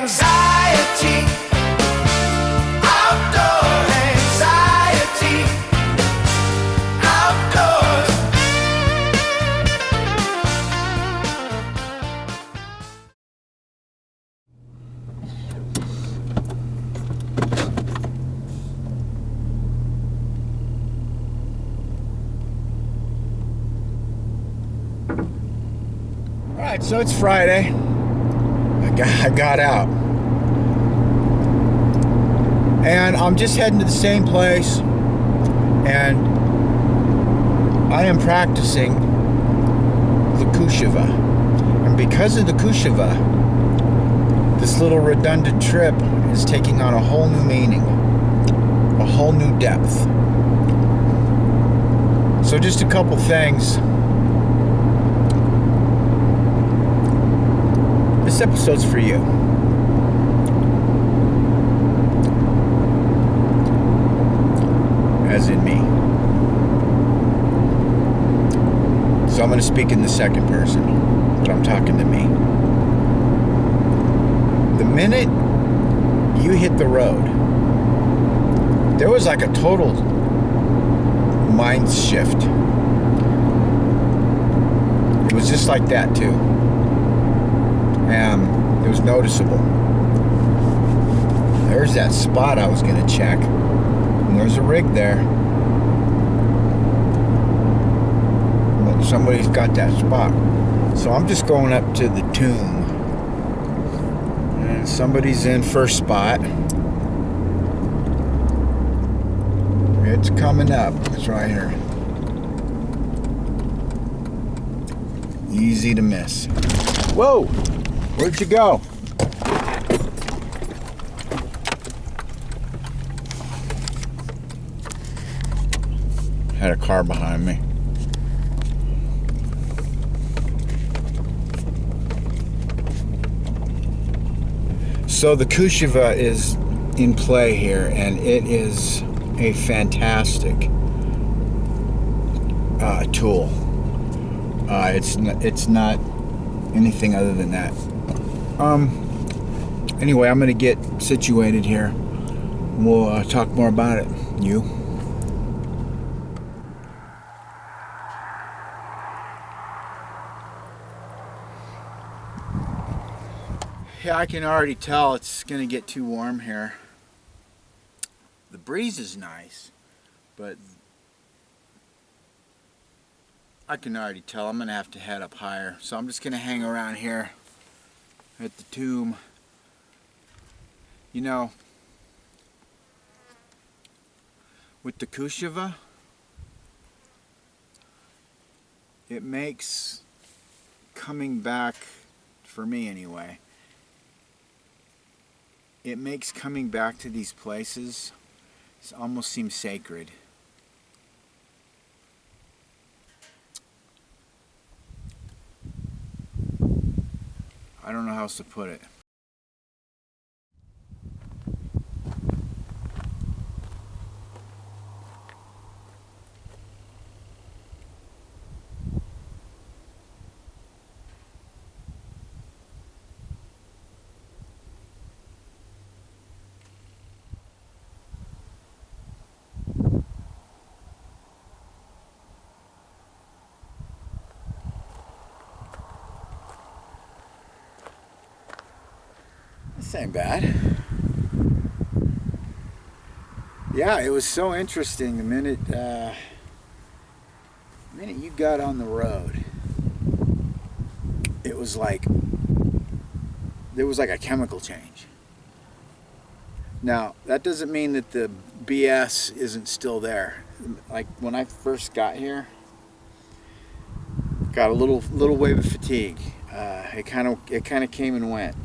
anxiety. Outdoor anxiety. Outdoors. Alright, so it's Friday. I got out. And I'm just heading to the same place. And I am practicing the Kushava. And because of the Kushava, this little redundant trip is taking on a whole new meaning. A whole new depth. So just a couple things. This episode's for you. As in me. So I'm going to speak in the second person, but I'm talking to me. The minute you hit the road, there was like a total mind shift. It was just like that too. It was noticeable. There's that spot I was going to check. And there's a rig there. Well, somebody's got that spot. So I'm just going up to the tomb. And somebody's in first spot. It's coming up. It's right here. Easy to miss. Whoa! Where'd you go? Had a car behind me. So the Kushava is in play here, and it is a fantastic tool. It's not anything other than that. Anyway, I'm gonna get situated here. We'll talk more about it. You? Yeah, I can already tell it's gonna get too warm here. The breeze is nice, but I can already tell I'm gonna have to head up higher. So I'm just gonna hang around here at the tomb. You know, with the Kushava, it makes coming back, for me anyway, it makes coming back to these places, it almost seems sacred. I don't know how else to put it. This ain't bad. Yeah, it was so interesting the minute you got on the road. It was like there was like a chemical change. Now, that doesn't mean that the BS isn't still there. Like when I first got here, got a little wave of fatigue. It kind of came and went.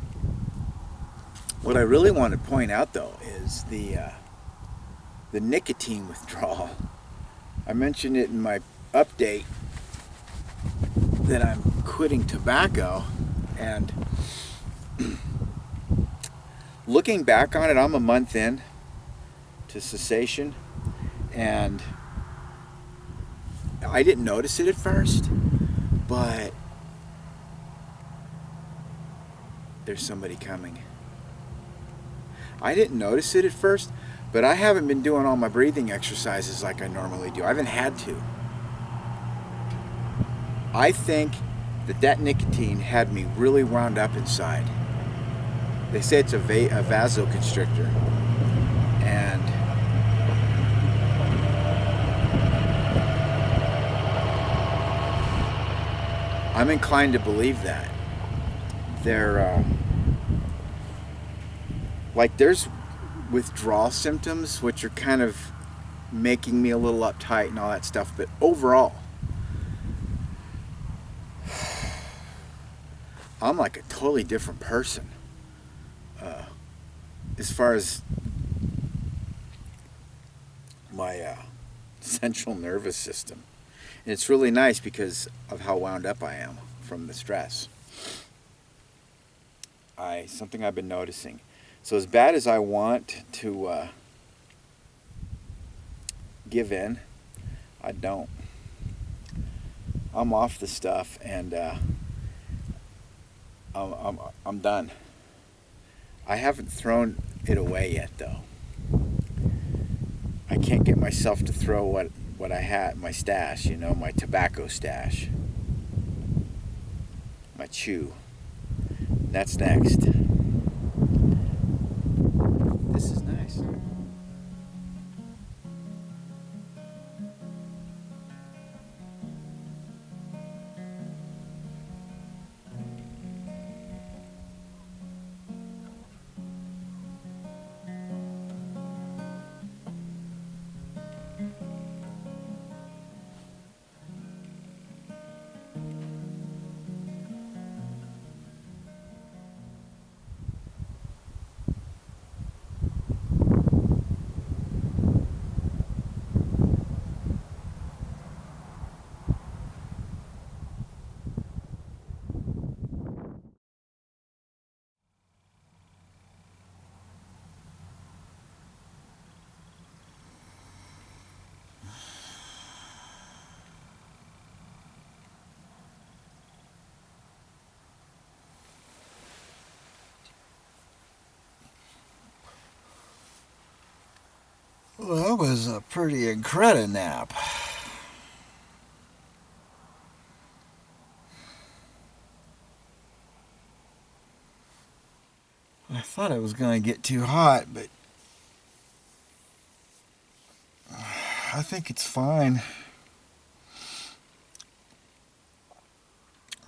What I really want to point out though is the nicotine withdrawal. I mentioned it in my update that I'm quitting tobacco, and looking back on it, I'm a month in to cessation, and I didn't notice it at first, but there's somebody coming. I didn't notice it at first, but I haven't been doing all my breathing exercises like I normally do. I haven't had to. I think that nicotine had me really wound up inside. They say it's a vasoconstrictor. And I'm inclined to believe that. There's withdrawal symptoms, which are kind of making me a little uptight and all that stuff, but overall, I'm like a totally different person as far as my central nervous system. And it's really nice because of how wound up I am from the stress. Something I've been noticing. So as bad as I want to give in, I don't. I'm off the stuff, and I'm done. I haven't thrown it away yet, though. I can't get myself to throw what I had, my stash, my tobacco stash, my chew. That's next. This is nice. Well, that was a pretty incredible nap. I thought it was going to get too hot, but I think it's fine.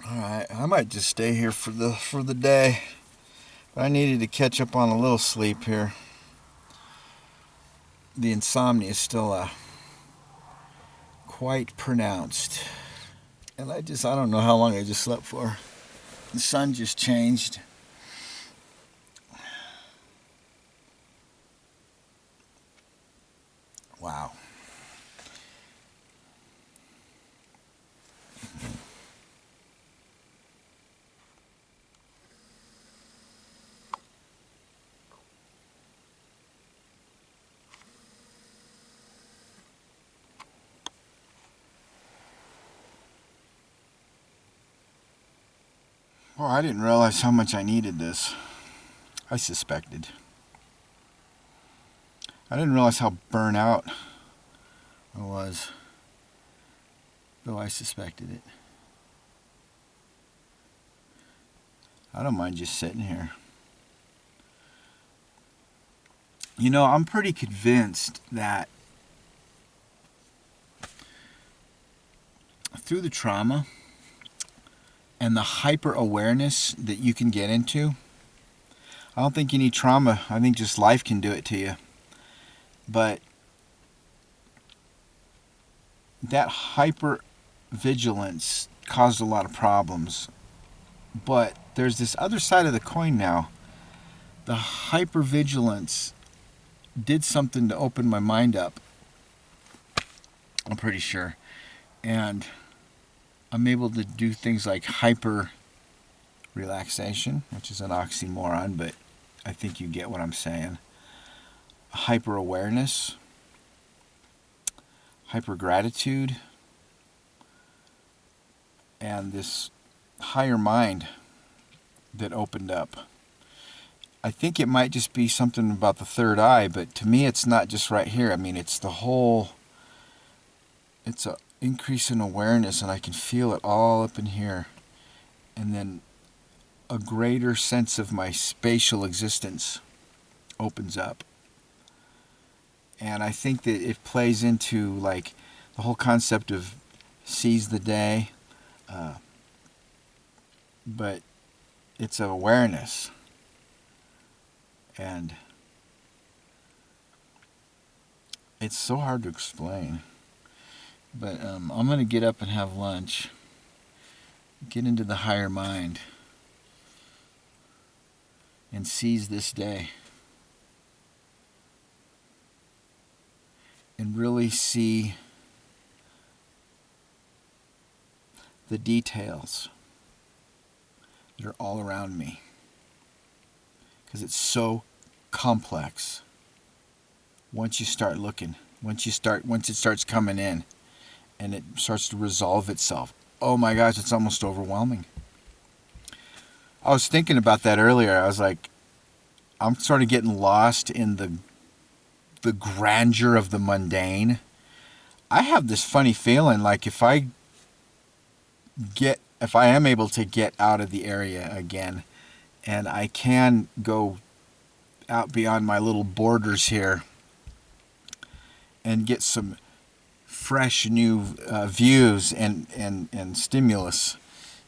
All right, I might just stay here for the day. But I needed to catch up on a little sleep here. The insomnia is still quite pronounced. And I don't know how long I just slept for. The sun just changed. Wow. Well, I didn't realize how much I needed this. I suspected. I didn't realize how burnt out I was, though I suspected it. I don't mind just sitting here. I'm pretty convinced that through the trauma and the hyper awareness that you can get into, I don't think you need trauma. I think just life can do it to you. But that hyper vigilance caused a lot of problems. But there's this other side of the coin now. The hyper vigilance did something to open my mind up, I'm pretty sure. And I'm able to do things like hyper relaxation, which is an oxymoron, but I think you get what I'm saying. Hyper awareness, hyper gratitude, and this higher mind that opened up. I think it might just be something about the third eye, but to me it's not just right here. I mean, it's the whole, it's a increase in awareness, and I can feel it all up in here. And then a greater sense of my spatial existence opens up. And I think that it plays into like the whole concept of seize the day, but it's awareness. And it's so hard to explain. But I'm going to get up and have lunch, get into the higher mind, and seize this day. And really see the details that are all around me. Because it's so complex once you start looking, once it starts coming in and it starts to resolve itself. Oh my gosh, it's almost overwhelming. I was thinking about that earlier. I was like, I'm sort of getting lost in the grandeur of the mundane. I have this funny feeling like if I am able to get out of the area again, and I can go out beyond my little borders here and get some fresh new views and stimulus,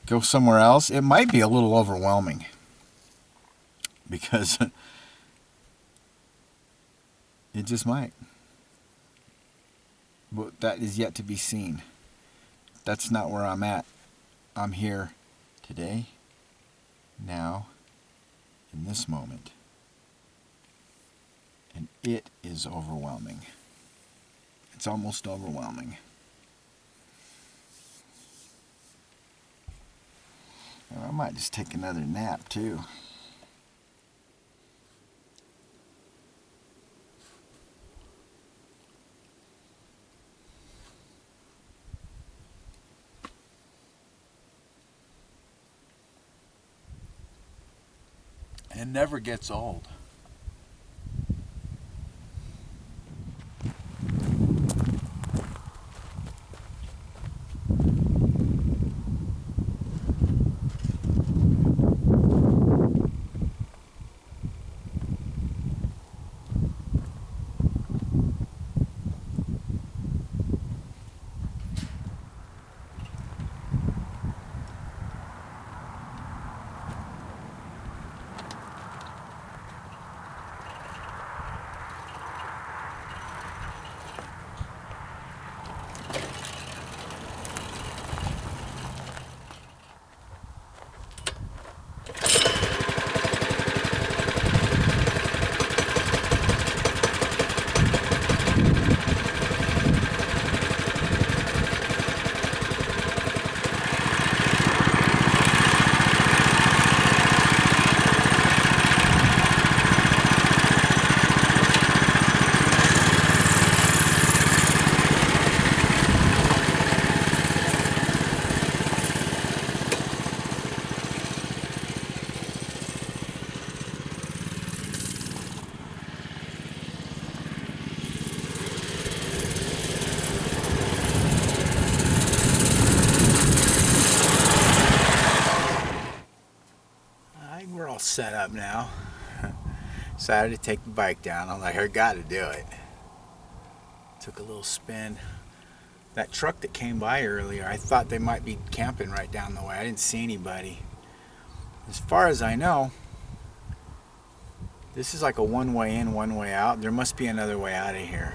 go somewhere else, it might be a little overwhelming, because it just might. But that is yet to be seen. That's not where I'm at. I'm here today, now, in this moment. And it is overwhelming. It's almost overwhelming. Well, I might just take another nap too. It never gets old. We're all set up now. Decided to take the bike down. I'm like, I got to do it. Took a little spin. That truck that came by earlier, I thought they might be camping right down the way. I didn't see anybody. As far as I know, this is like a one way in, one way out. There must be another way out of here.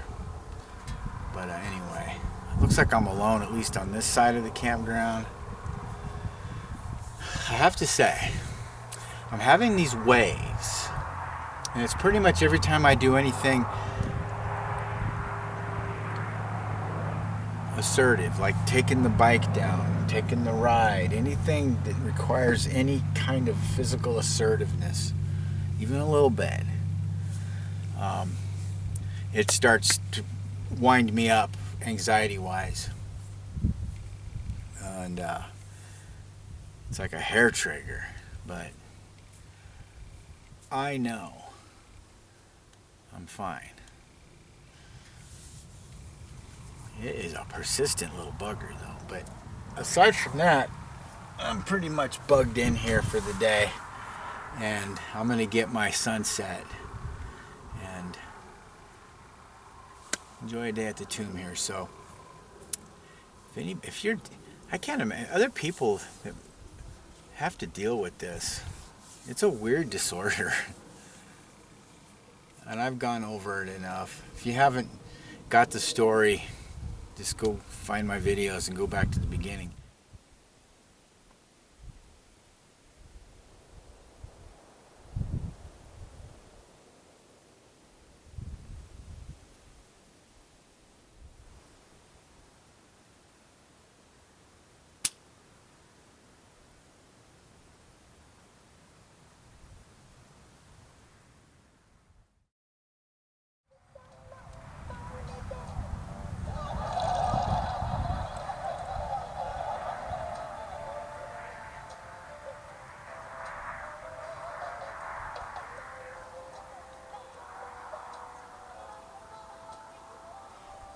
But anyway, it looks like I'm alone, at least on this side of the campground. I have to say, I'm having these waves, and it's pretty much every time I do anything assertive, like taking the bike down, taking the ride, anything that requires any kind of physical assertiveness, even a little bit, it starts to wind me up anxiety-wise, and it's like a hair trigger. But I know. I'm fine. It is a persistent little bugger though, but aside from that, I'm pretty much bugged in here for the day, and I'm gonna get my sunset and enjoy a day at the tomb here. So if you're, I can't imagine other people that have to deal with this. It's a weird disorder. And I've gone over it enough. If you haven't got the story, just go find my videos and go back to the beginning.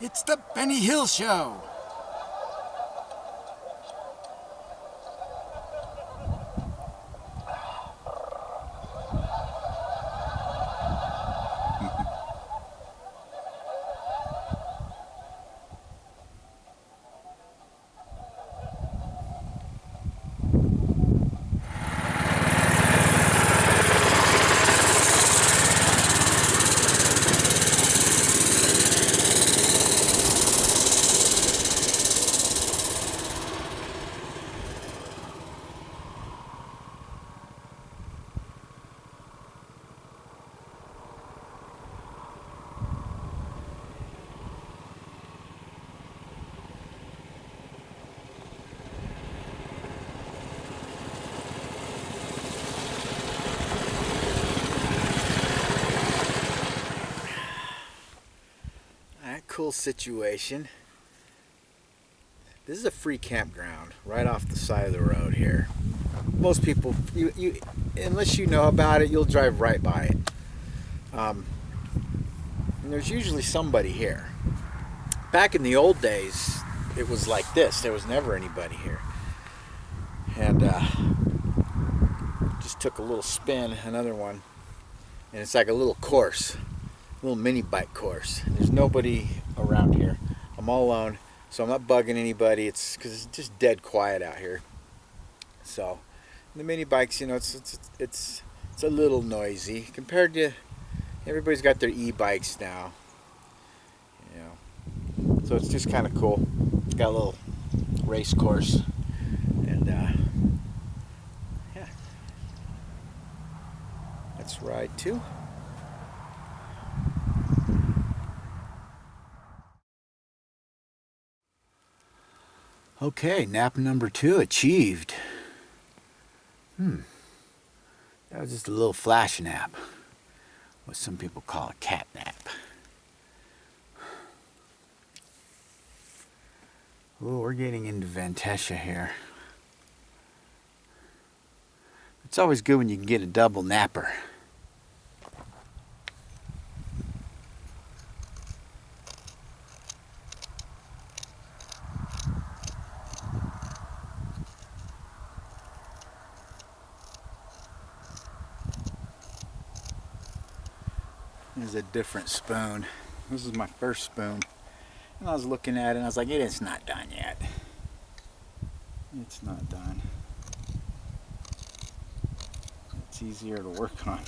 It's the Benny Hill Show. Cool situation. This is a free campground right off the side of the road here. Most people, you unless you know about it, you'll drive right by it. And there's usually somebody here. Back in the old days, it was like this. There was never anybody here. And just took a little spin, another one, and it's like a little course. Little mini bike course. There's nobody around here. I'm all alone, so I'm not bugging anybody. It's because it's just dead quiet out here. So the mini bikes, you know, it's a little noisy compared to everybody's got their e-bikes now. You know, so it's just kind of cool. Got a little race course, and yeah, let's ride too. Okay, nap number 2 achieved. That was just a little flash nap. What some people call a cat nap. Oh, we're getting into Vantesha here. It's always good when you can get a double napper. This is a different spoon. This is my first spoon. And I was looking at it and I was like, it's not done yet. It's not done. It's easier to work on.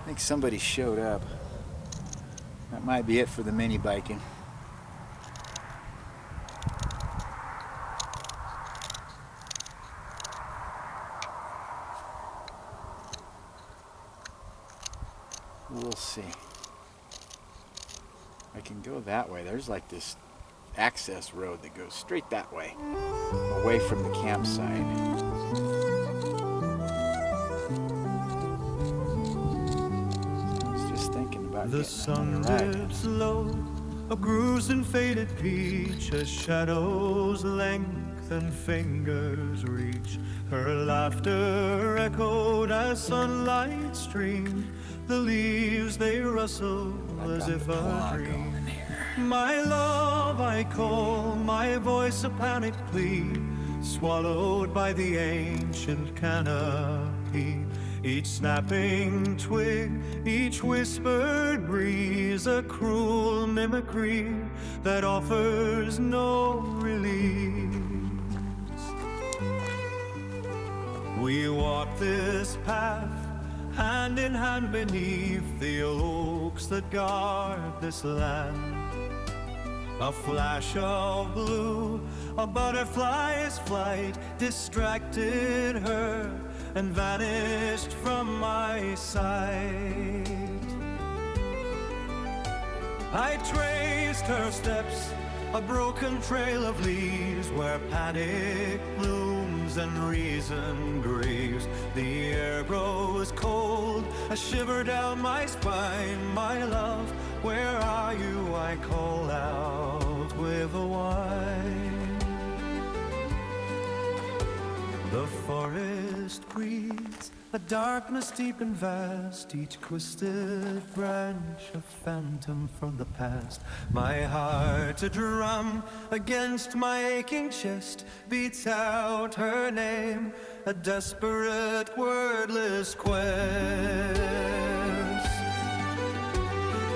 I think somebody showed up. That might be it for the mini biking. We'll see. I can go that way. There's like this access road that goes straight that way, away from the campsite. The sun dips low, a bruised and faded peach, as shadows lengthen, fingers reach. Her laughter echoed as sunlight streamed. The leaves they rustle as if a dream. My love I call, my voice a panic plea, swallowed by the ancient canopy. Each snapping twig, each whispered breeze, a cruel mimicry that offers no release. We walk this path, hand in hand beneath the oaks that guard this land. A flash of blue, a butterfly's flight distracted her and vanished from my sight. I traced her steps, a broken trail of leaves where panic blooms and reason grieves. The air grows cold, a shiver down my spine. My love, where are you? I call out with a whine. The forest breathes, a darkness deep and vast, each twisted branch a phantom from the past. My heart a drum against my aching chest beats out her name, a desperate wordless quest.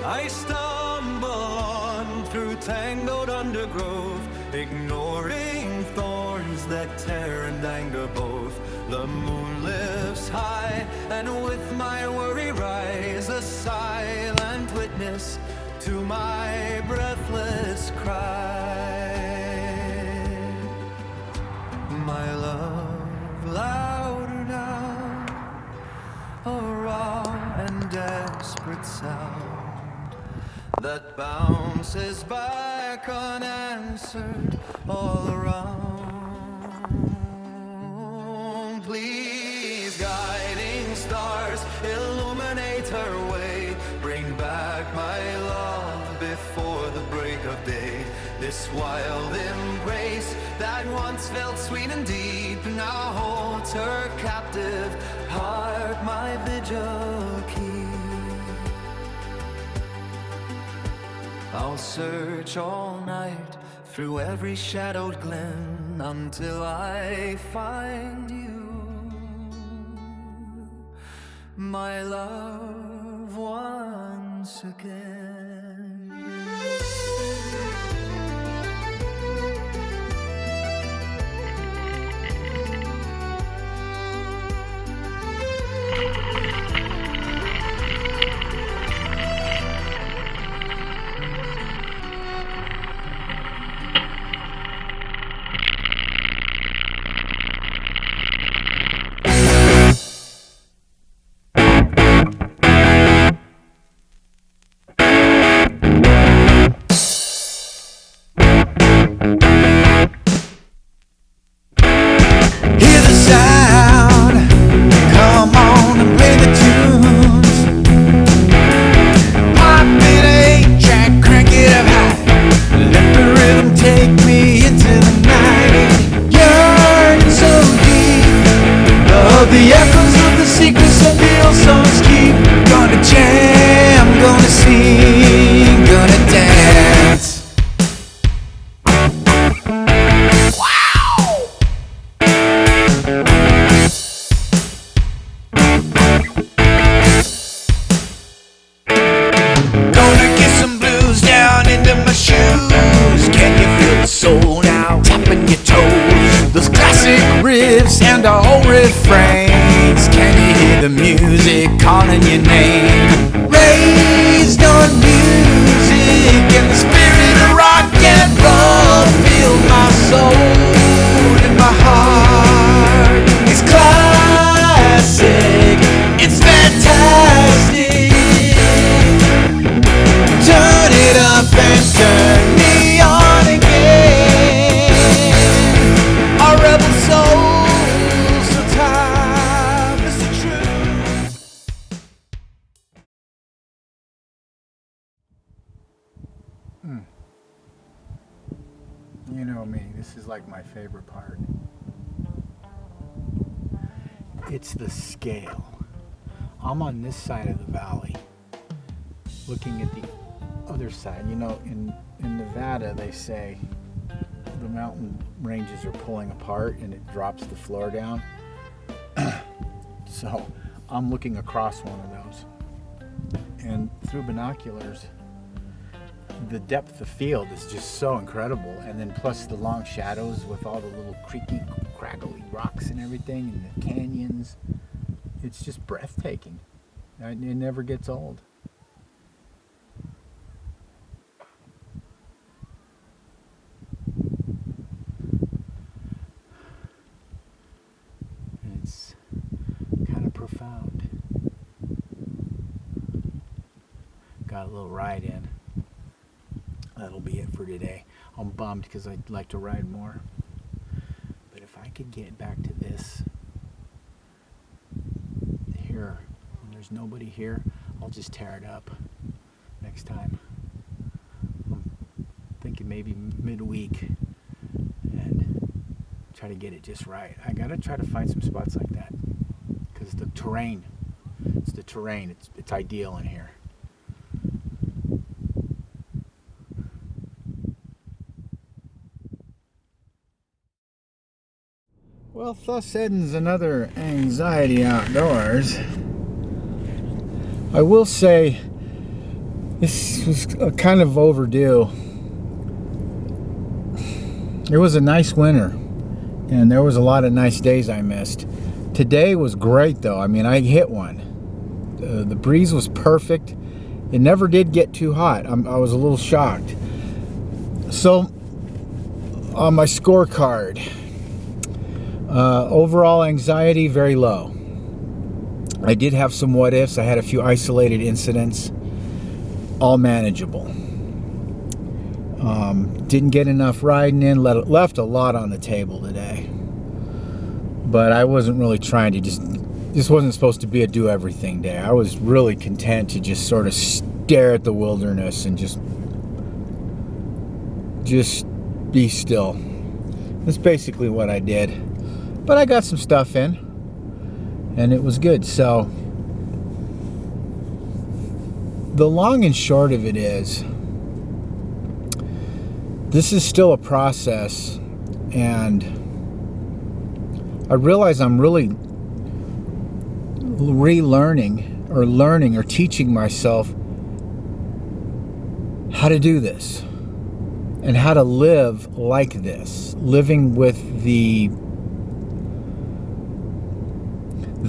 I stumble on through tangled undergrowth, ignoring thorns that tear and anger both. The moon lifts high, and with my worry rise, a silent witness to my breathless cry. My love, louder now, a raw and desperate sound that bounces back unanswered all around. Please, guiding stars, illuminate her way. Bring back my love before the break of day. This wild embrace that once felt sweet and deep now holds her captive heart, my vigil keep. I'll search all night through every shadowed glen until I find you, my love, once again. The echoes of the secrets of the old songs keep. Gonna jam, gonna sing, gonna dance. Wow! Gonna get some blues down into my shoes. Can you feel the soul now tapping your toes? Those classic riffs and our old refrains. Can you hear the music calling your name? Raised on music and the spirit of rock and roll. Feel my soul in my heart. It's classic, it's fantastic. Turn it up and turn me on again. Our rebel soul. You know me, this is like my favorite part. It's the scale. I'm on this side of the valley, looking at the other side. You know, in Nevada, they say the mountain ranges are pulling apart and it drops the floor down. So I'm looking across one of those. And through binoculars, the depth of field is just so incredible. And then plus the long shadows with all the little creaky, crackly rocks and everything, and the canyons. It's just breathtaking. It never gets old. It's kind of profound. Got a little ride in. That'll be it for today. I'm bummed because I'd like to ride more. But if I could get back to this here, when there's nobody here, I'll just tear it up next time. I'm thinking maybe midweek and try to get it just right. I gotta try to find some spots like that because the terrain, it's ideal in here. Well, thus ends another Anxiety Outdoors. I will say this was kind of overdue. It was a nice winter, and there was a lot of nice days I missed. Today was great, though. I mean, I hit one. The breeze was perfect. It never did get too hot. I was a little shocked. So, on my scorecard, overall anxiety, very low. I did have some what ifs. I had a few isolated incidents, all manageable. Didn't get enough riding in, left a lot on the table today. But I wasn't really trying to this wasn't supposed to be a do everything day. I was really content to just sort of stare at the wilderness and just be still. That's basically what I did. But I got some stuff in, and it was good. So the long and short of it is, this is still a process, and I realize I'm really relearning or learning or teaching myself how to do this and how to live like this, living with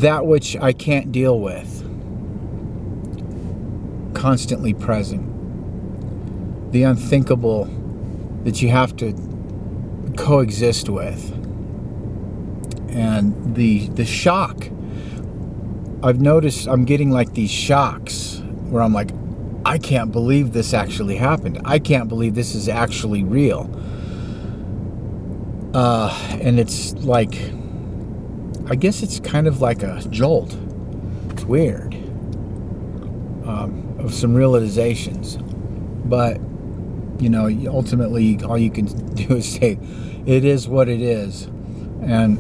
that which I can't deal with, constantly present, the unthinkable that you have to coexist with, and the shock. I've noticed I'm getting like these shocks where I'm like, I can't believe this actually happened. I can't believe this is actually real. And it's like, I guess it's kind of like a jolt. It's weird. Of some realizations. But, you know, ultimately all you can do is say, it is what it is. And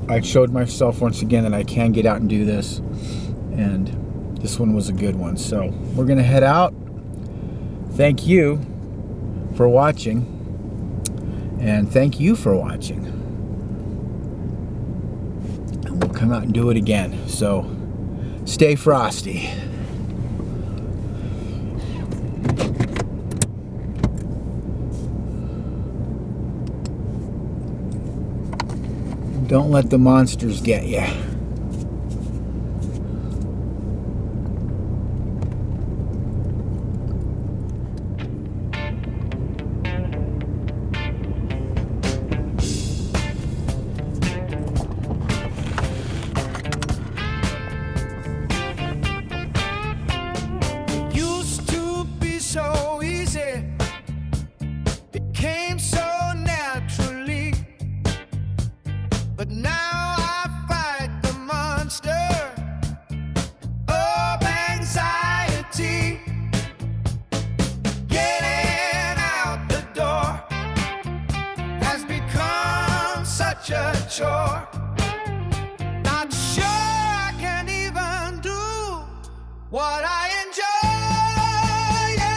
I showed myself once again that I can get out and do this. And this one was a good one. So we're going to head out. Thank you for watching. And thank you for watching. And we'll come out and do it again. So stay frosty. Don't let the monsters get you. Used to be so easy, became so naturally, but now I fight the sure. Not sure I can even do what I enjoy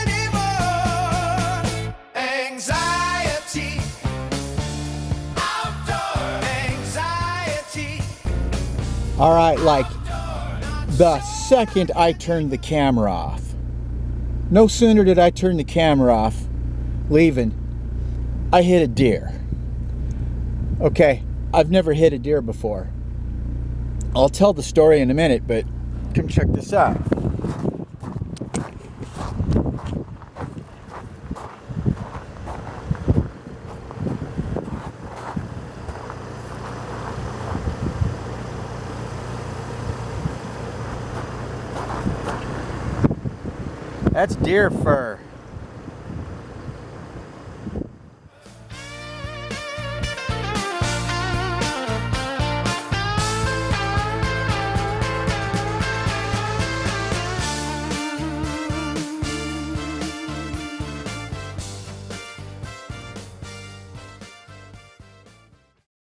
anymore. Anxiety, outdoor anxiety. All right, like the second I turned the camera off, no sooner did I turn the camera off, leaving, I hit a deer. Okay, I've never hit a deer before. I'll tell the story in a minute, but come check this out. That's deer fur.